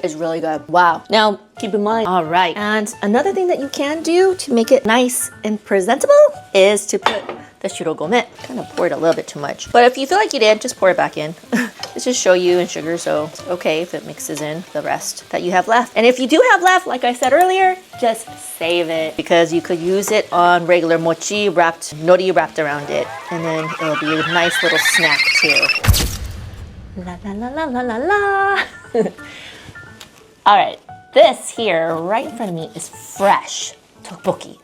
is really good. Wow. Now, keep in mind, all right. And another thing that you can do to make it nice and presentable is to put the shirogome. Kind of poured a little bit too much. But if you feel like you did, just pour it back in. It's just shoyu and sugar, so it's okay if it mixes in the rest that you have left. And if you do have left, like I said earlier, just save it because you could use it on regular mochi wrapped, nori wrapped around it. And then it'll be a nice little snack too. La la la la la la la. All right, this here right in front of me is fresh tteokbokki.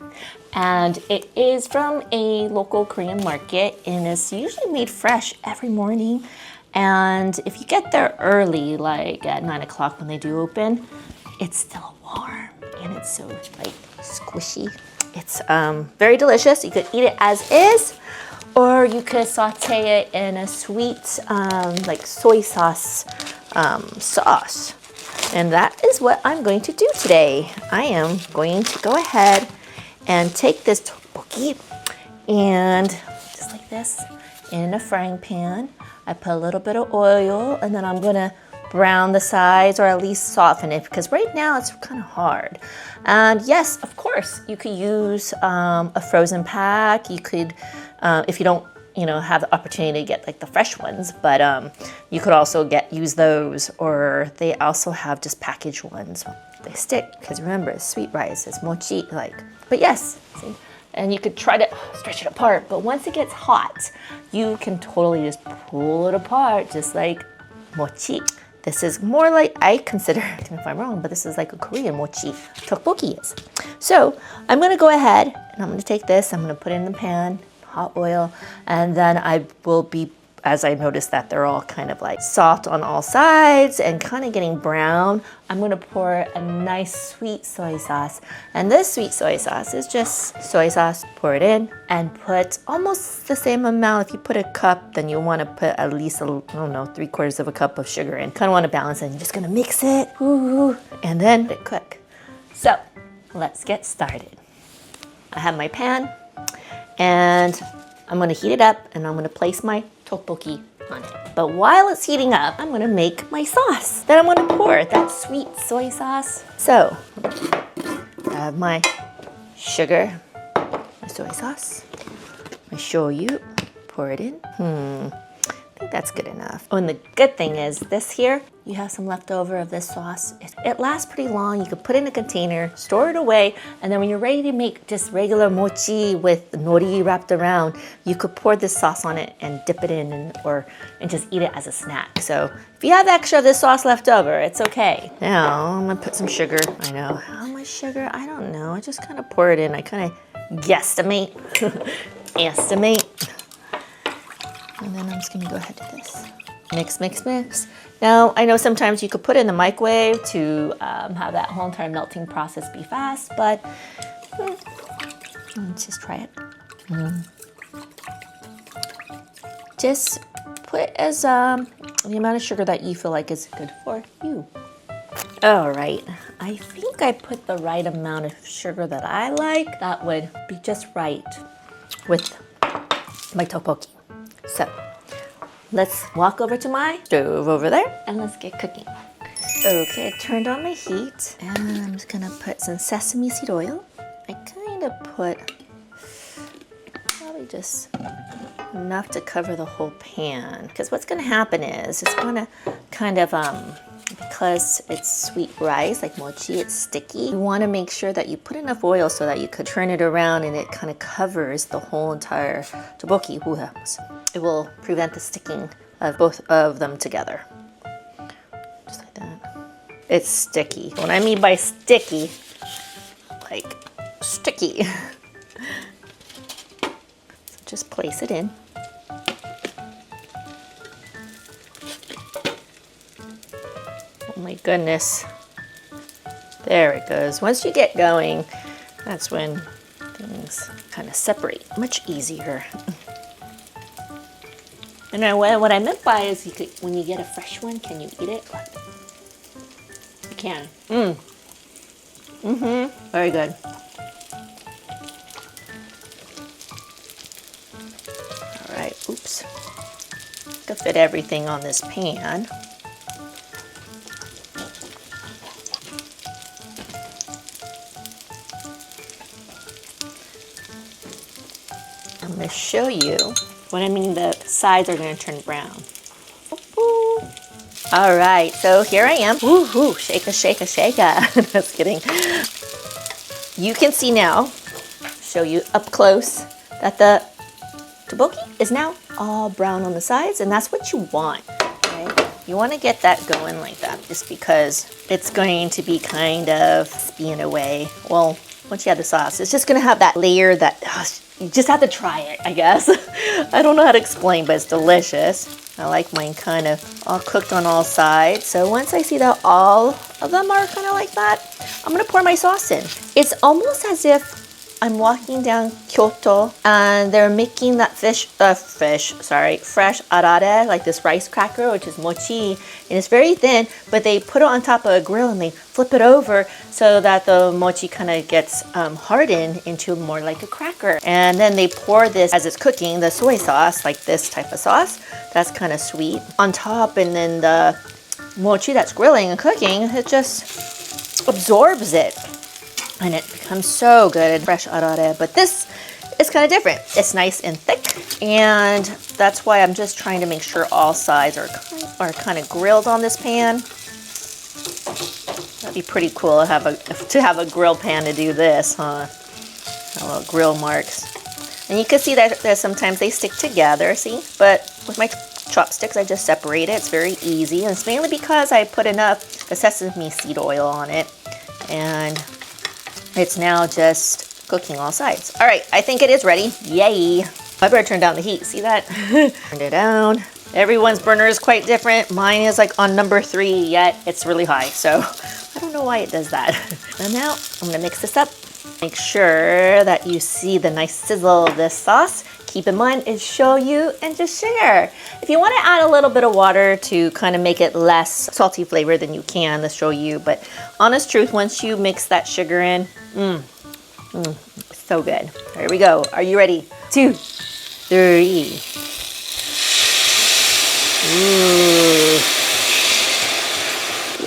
And it is from a local Korean market and it's usually made fresh every morning. And if you get there early, like at 9 o'clock when they do open, it's still warm and it's so like squishy. It's very delicious. You could eat it as is, or you could saute it in a sweet like soy sauce sauce. And that is what I'm going to do today. I am going to go ahead and take this tteokbokki and just like this in a frying pan. I put a little bit of oil and then I'm gonna brown the sides or at least soften it because right now it's kind of hard. And yes, of course, you could use a frozen pack. You could, if you don't, have the opportunity to get like the fresh ones, but you could also use those, or they also have just packaged ones. They stick because remember, sweet rice is mochi like. But yes, see? And you could try to stretch it apart, but once it gets hot, you can totally just pull it apart, just like mochi. This is more like, I consider, tell me if I'm wrong, but this is like a Korean mochi, tteokbokki is. So I'm gonna go ahead and I'm gonna take this, I'm gonna put it in the pan, hot oil, and then I will be, as I noticed that they're all kind of like soft on all sides and kind of getting brown, I'm gonna pour a nice sweet soy sauce. And this sweet soy sauce is just soy sauce, pour it in and put almost the same amount. If you put a cup, then you wanna put at least, I don't know, 3/4 of a cup of sugar in. Kind of wanna balance it. You're just gonna mix it, and then let it cook. So let's get started. I have my pan and I'm gonna heat it up and I'm gonna place my tteokbokki on it. But while it's heating up, I'm gonna make my sauce. Then I'm gonna pour that sweet soy sauce. So I have my sugar, my soy sauce, my shoyu, pour it in. I think that's good enough. Oh, and the good thing is this here, you have some leftover of this sauce. It lasts pretty long. You could put it in a container, store it away, and then when you're ready to make just regular mochi with nori wrapped around, you could pour this sauce on it and dip it in and just eat it as a snack. So if you have extra of this sauce left over, it's okay. Now I'm gonna put some sugar. I know, how much sugar? I don't know. I just kind of pour it in. I kind of guesstimate, estimate. And then I'm just gonna go ahead to this. Mix, mix, mix. Now, I know sometimes you could put it in the microwave to have that whole entire melting process be fast, but let's just try it. Just put as the amount of sugar that you feel like is good for you. All right, I think I put the right amount of sugar that I like. That would be just right with my tteokbokki. So let's walk over to my stove over there and let's get cooking. Okay, I turned on my heat and I'm just gonna put some sesame seed oil. I kind of put probably just enough to cover the whole pan, because what's gonna happen is it's gonna kind of because it's sweet rice like mochi, it's sticky. You want to make sure that you put enough oil so that you could turn it around and it kind of covers the whole entire tteokbokki. It will prevent the sticking of both of them together. Just like that. It's sticky. What I mean by sticky, like sticky. So just place it in. Oh my goodness. There it goes. Once you get going, that's when things kind of separate much easier. And what I meant by is you could, when you get a fresh one, can you eat it? You can. Very good. All right, oops. Could fit everything on this pan. gonna show you what I mean the sides are gonna turn brown. All right, so here I am. Woohoo, shaka, shaka, shaka. Just kidding. You can see now, show you up close, that the tteokbokki is now all brown on the sides, and that's what you want. Okay? You want to get that going like that, just because it's going to be kind of spiing away. Well, once you have the sauce, it's just going to have that layer that you just have to try it, I guess. I don't know how to explain, but it's delicious. I like mine kind of all cooked on all sides. So once I see that all of them are kind of like that, I'm going to pour my sauce in. It's almost as if I'm walking down Kyoto and they're making that fresh arare, like this rice cracker, which is mochi, and it's very thin, but they put it on top of a grill and they flip it over so that the mochi kind of gets hardened into more like a cracker. And then they pour this, as it's cooking, the soy sauce, like this type of sauce, that's kind of sweet, on top, and then the mochi that's grilling and cooking, it just absorbs it. And it becomes so good, fresh arare. But this is kind of different. It's nice and thick, and that's why I'm just trying to make sure all sides are kind of grilled on this pan. That'd be pretty cool to have a grill pan to do this, huh? Little grill marks. And you can see that sometimes they stick together, see? But with my chopsticks, I just separate it. It's very easy, and it's mainly because I put enough sesame seed oil on it, and it's now just cooking all sides. All right, I think it is ready. Yay. I better turn down the heat. See that? Turn it down. Everyone's burner is quite different. Mine is like on number 3, yet it's really high. So I don't know why it does that. And now I'm gonna mix this up. Make sure that you see the nice sizzle of this sauce. Keep in mind, it's show you and just share. If you want to add a little bit of water to kind of make it less salty flavor, then you can, let's show you. But honest truth, once you mix that sugar in, so good. Here we go. Are you ready? 2, 3. Ooh.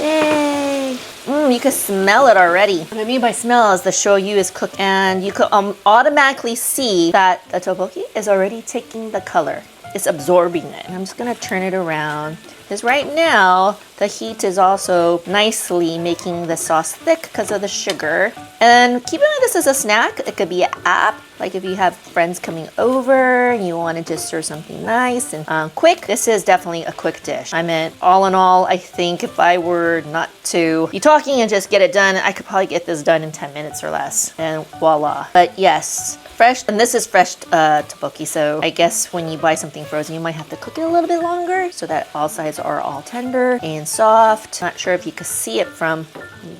Yay. You can smell it already. What I mean by smell is the shoyu is cooked, and you could automatically see that the tteokbokki is already taking the color. It's absorbing it. And I'm just gonna turn it around, because right now the heat is also nicely making the sauce thick because of the sugar. And keep in mind, this is a snack. It could be an app, like if you have friends coming over and you want to just serve something nice and quick. This is definitely a quick dish. I mean, all in all, I think if I were not to be talking and just get it done, I could probably get this done in 10 minutes or less, and voila. But yes, fresh, and this is fresh tteokbokki, so I guess when you buy something frozen, you might have to cook it a little bit longer so that all sides are all tender and soft. Not sure if you could see it from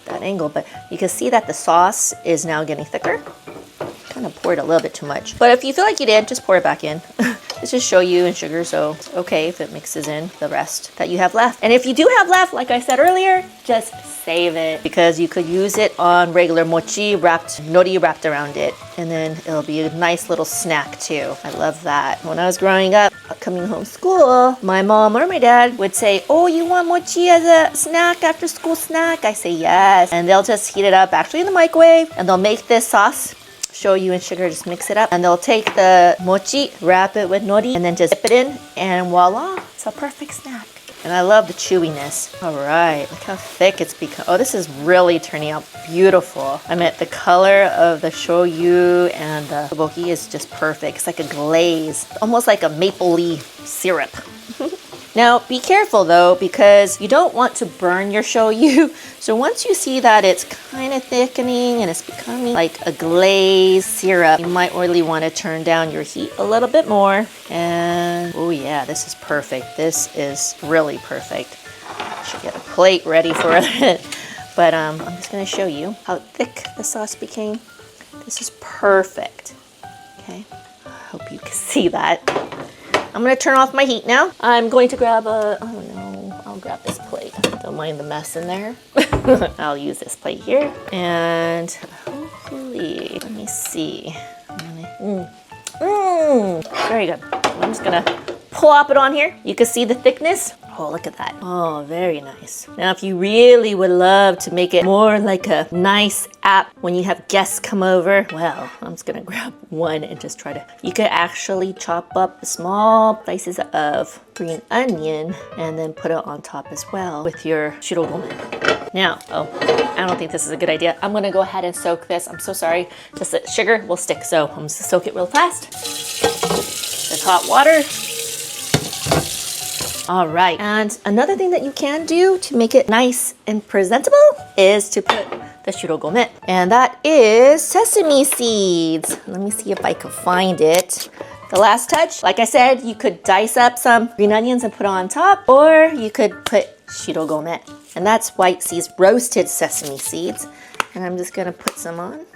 that angle, but you can see that the sauce is now getting thicker. Kind of poured a little bit too much, but if you feel like you did, just pour it back in. It's just shoyu and sugar, so it's okay if it mixes in the rest that you have left. And if you do have left, like I said earlier, just save it, because you could use it on regular mochi nori wrapped around it, and then it'll be a nice little snack too. I love that. When I was growing up, coming home school, my mom or my dad would say, "Oh, you want mochi as a snack, after school snack?" I say yes, and they'll just heat it up actually in the microwave, and they'll make this sauce, shoyu and sugar, just mix it up, and they'll take the mochi, wrap it with nori, and then just dip it in, and voila, it's a perfect snack. And I love the chewiness. All right, look how thick it's become. Oh, this is really turning out beautiful. I mean, the color of the shoyu and the tteokbokki is just perfect. It's like a glaze, almost like a maple leaf syrup. Now, be careful though, because you don't want to burn your shoyu. So once you see that it's kind of thickening and it's becoming like a glazed syrup, you might really want to turn down your heat a little bit more. And oh yeah, this is perfect. This is really perfect. Should get a plate ready for it. But I'm just gonna show you how thick the sauce became. This is perfect. Okay, I hope you can see that. I'm gonna turn off my heat now. I'm going to grab I'll grab this plate. Don't mind the mess in there. I'll use this plate here. And hopefully, let me see. Very good. I'm just gonna plop it on here. You can see the thickness. Oh, look at that. Oh, very nice. Now, if you really would love to make it more like a nice app when you have guests come over, well, I'm just gonna grab one and just try to, you could actually chop up small slices of green onion and then put it on top as well with your shirogome. Now, oh, I don't think this is a good idea. I'm gonna go ahead and soak this. I'm so sorry. Just the sugar will stick, so I'm just gonna soak it real fast. With hot water. All right, and another thing that you can do to make it nice and presentable is to put the shirogome, and that is sesame seeds. Let me see if I can find it. The last touch, like I said, you could dice up some green onions and put on top, or you could put shirogome, and that's white seeds, roasted sesame seeds. And I'm just gonna put some on.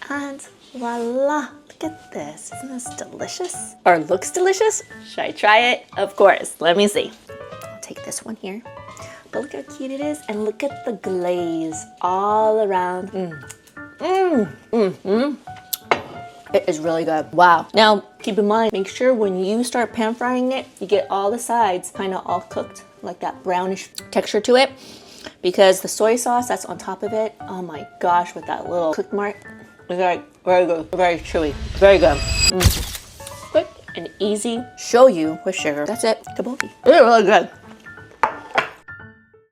And voila. Look at this, isn't this delicious? Or looks delicious? Should I try it? Of course, let me see. I'll take this one here. But look how cute it is, and look at the glaze all around. It is really good. Wow. Now, keep in mind, make sure when you start pan frying it, you get all the sides kind of all cooked, like that brownish texture to it. Because the soy sauce that's on top of it, oh my gosh, with that little cook mark, it's like very good, very chewy, very good. Quick and easy, show you with sugar. That's it, tteokbokki. It's really good.